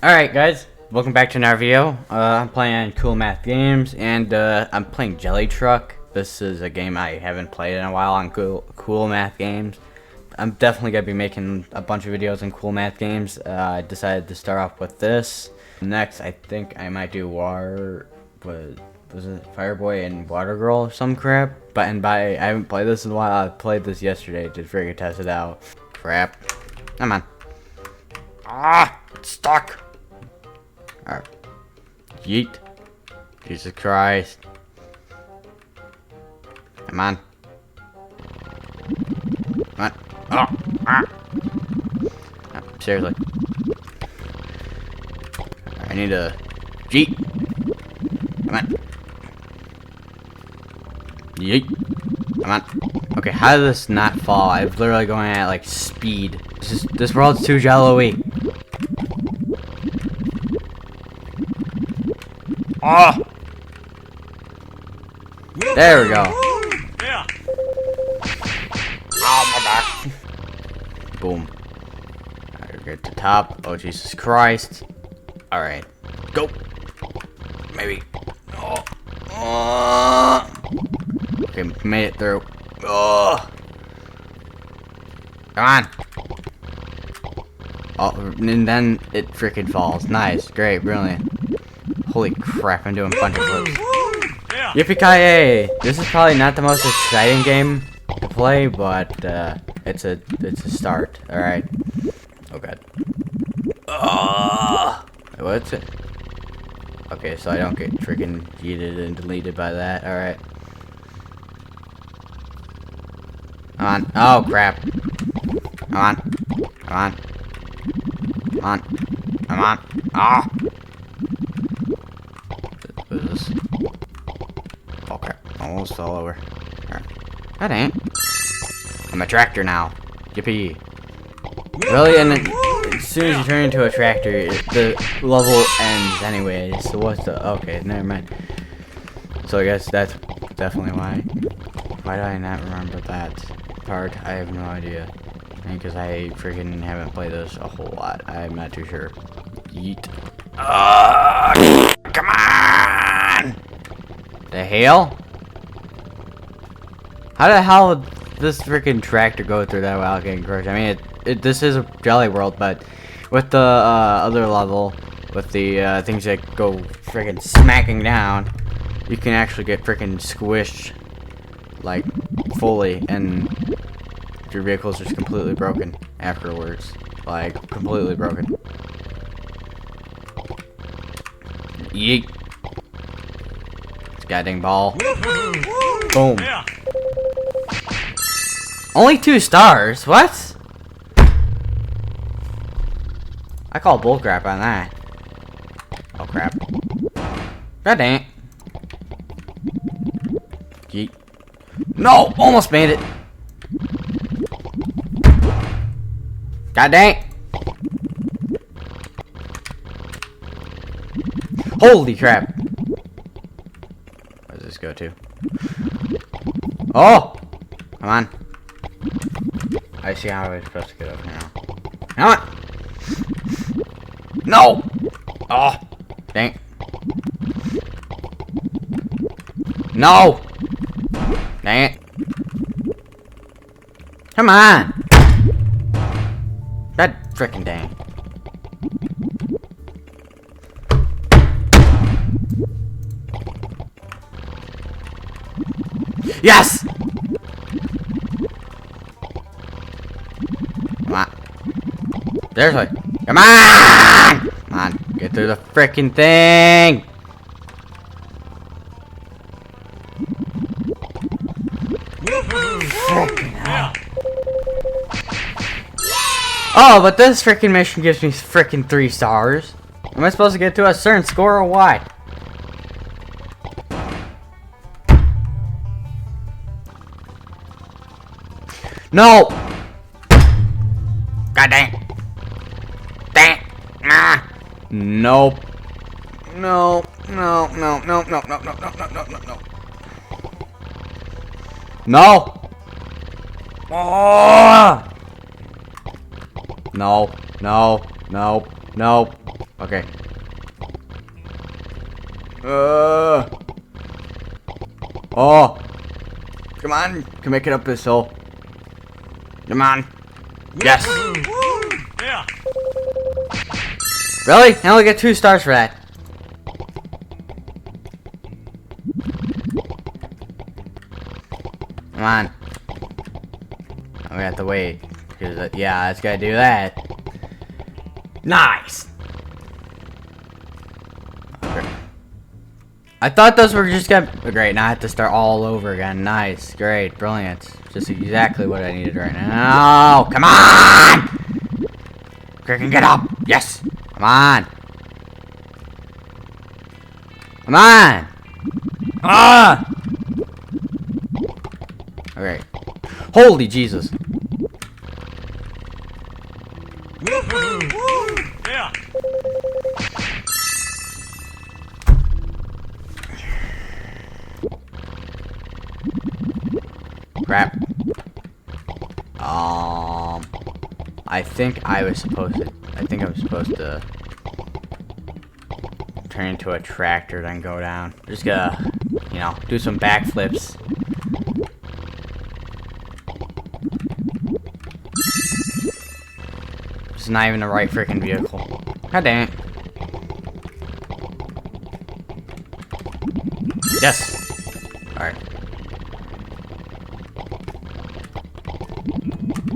Alright guys, welcome back to another video. I'm playing Cool Math Games, and I'm playing Jelly Truck. This is a game I haven't played in a while on Cool Math Games. I'm definitely going to be making a bunch of videos on Cool Math Games. I decided to start off with this. Next, I think I might do was it Fireboy and Water Girl or some crap? I haven't played this in a while. I played this yesterday to freaking test it out. Crap. Come on. Ah! It's stuck! Alright. Yeet. Jesus Christ. Come on. Come on. Oh! Ah! Oh, seriously. I need a Yeet. Come on. Yeet. Come on. Okay, how did this not fall? I'm literally going at like speed. This world's too jello-y. Oh! There we go. Yeah. Oh, my back. Boom. Alright, get to top. Oh, Jesus Christ. Alright. Go. Maybe. Oh. Oh. Okay, made it through. Oh. Come on. Oh, and then it freaking falls. Nice. Great. Brilliant. Holy crap, I'm doing a bunch of flips. Yeah. Yippee-ki-yay! This is probably not the most exciting game to play, but it's a start. Alright. Oh god. Wait, what's it? Okay, so I don't get freaking yeeted and deleted by that. Alright. Come on. Oh crap. Come on. Come on. Come on. Come on. Ah! What is this? Oh crap. Almost all over. Alright. That ain't. I'm a tractor now. Yippee. Really? And then, as soon as you turn into a tractor, the level ends anyways. So what's the... Okay, never mind. So I guess that's definitely why. Why do I not remember that part? I have no idea. Because I freaking haven't played this a whole lot. I'm not too sure. Yeet. Come on! The hell? How the hell did this freaking tractor go through that without getting crushed? I mean, this is a Jelly World, but with the other level, with the things that go freaking smacking down, you can actually get freaking squished, like, fully, and your vehicle's just completely broken afterwards. Like, completely broken. Yeet. Goddamn ball. Boom. Yeah. Only 2 stars? What? I call bullcrap on that. Oh crap. God dang it. Yeet. No! Almost made it! God dang it! Holy crap! Where does this go to? Oh! Come on. I see how I'm supposed to get over here now. Come on! No! Oh! Dang. No! Dang it. Come on! God frickin' dang. Yes! Come on. Seriously. Come on! Come on. Get through the frickin' thing! Frickin' hell. Oh, but this frickin' mission gives me frickin' 3 stars. Am I supposed to get to a certain score or what? No! God dang! Dang! Ah! Nope. No, no, no, no, no, no, no, no, no, no, no, no. No! Oh! No, no, no, no. Okay. Oh! Come on! Can make it up this hole. Come on! Yes! Yeah. Really? I only get 2 stars for that. Come on. I'm gonna have to wait. Cause, yeah, it's gotta do that. Nice! Okay. I thought those were just gonna... Great, now I have to start all over again. Nice, great, brilliant. Just exactly what I needed right now. Come on! Freaking get up! Yes! Come on! Come on! Ah! Okay. Holy Jesus! Yeah. Crap. I think I was supposed to turn into a tractor, then go down. Just gotta, you know, do some backflips. It's not even the right freaking vehicle. God dang it. Yes! Alright.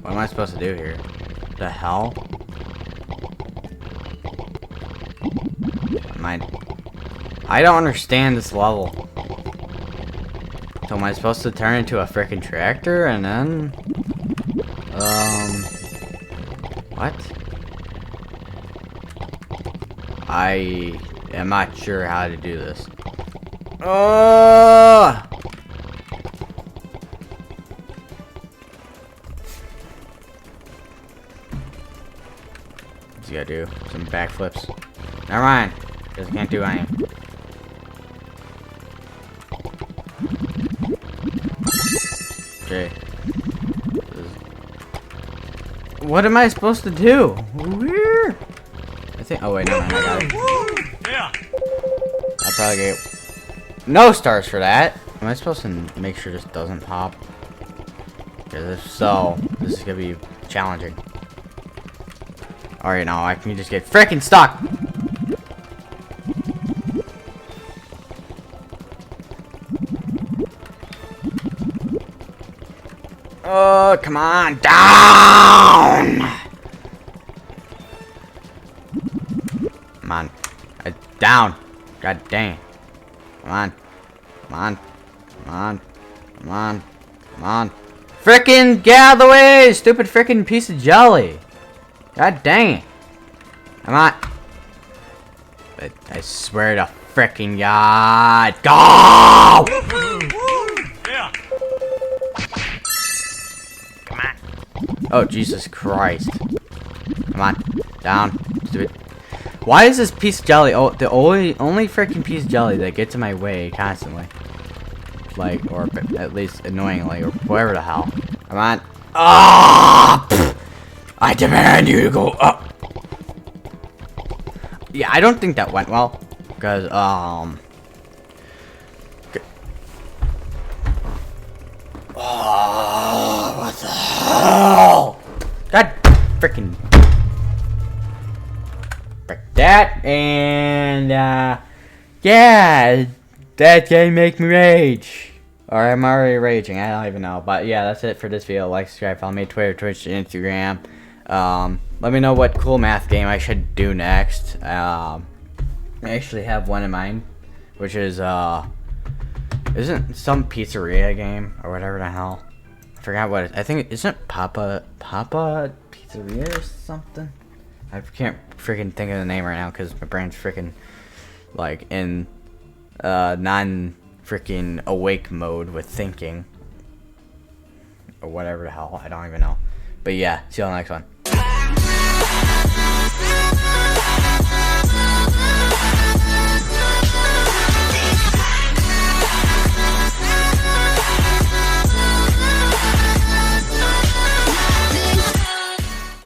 What am I supposed to do here? The hell? I don't understand this level. So am I supposed to turn into a freaking tractor and then... What? I am not sure how to do this. Oh! You gotta do some backflips. Never mind, because I can't do anything. Okay. What am I supposed to do? Where? I think. Oh wait, no, I got it. Yeah. I'll probably get no stars for that. Am I supposed to make sure this doesn't pop? Because if so, this is gonna be challenging. Alright, now I can just get freaking stuck. Oh, come on, down! Come on, down. God dang. Come on, come on, come on, come on, come on. Frickin' get out of the way, stupid frickin' piece of jelly. God dang it. Come on. I swear to frickin' God. Go! Yeah. Come on. Oh, Jesus Christ. Come on. Down. Stupid. Why is this piece of jelly the only freaking piece of jelly that gets in my way constantly? Like, or at least annoyingly, or whatever the hell. Come on. Ah! I demand you to go up. Yeah, I don't think that went well, because oh, what the hell? God freaking frick that, and yeah, that game make me rage. Or I'm already raging, I don't even know. But yeah, that's it for this video. Like, subscribe, follow me, Twitter, Twitch, Instagram. Let me know what cool math game I should do next. I actually have one in mind, which is isn't some pizzeria game or whatever the hell. I forgot what it, I think isn't Papa Pizzeria or something. I can't freaking think of the name right now because my brain's freaking like in non freaking awake mode with thinking or whatever the hell. I don't even know. But yeah, see you on the next one.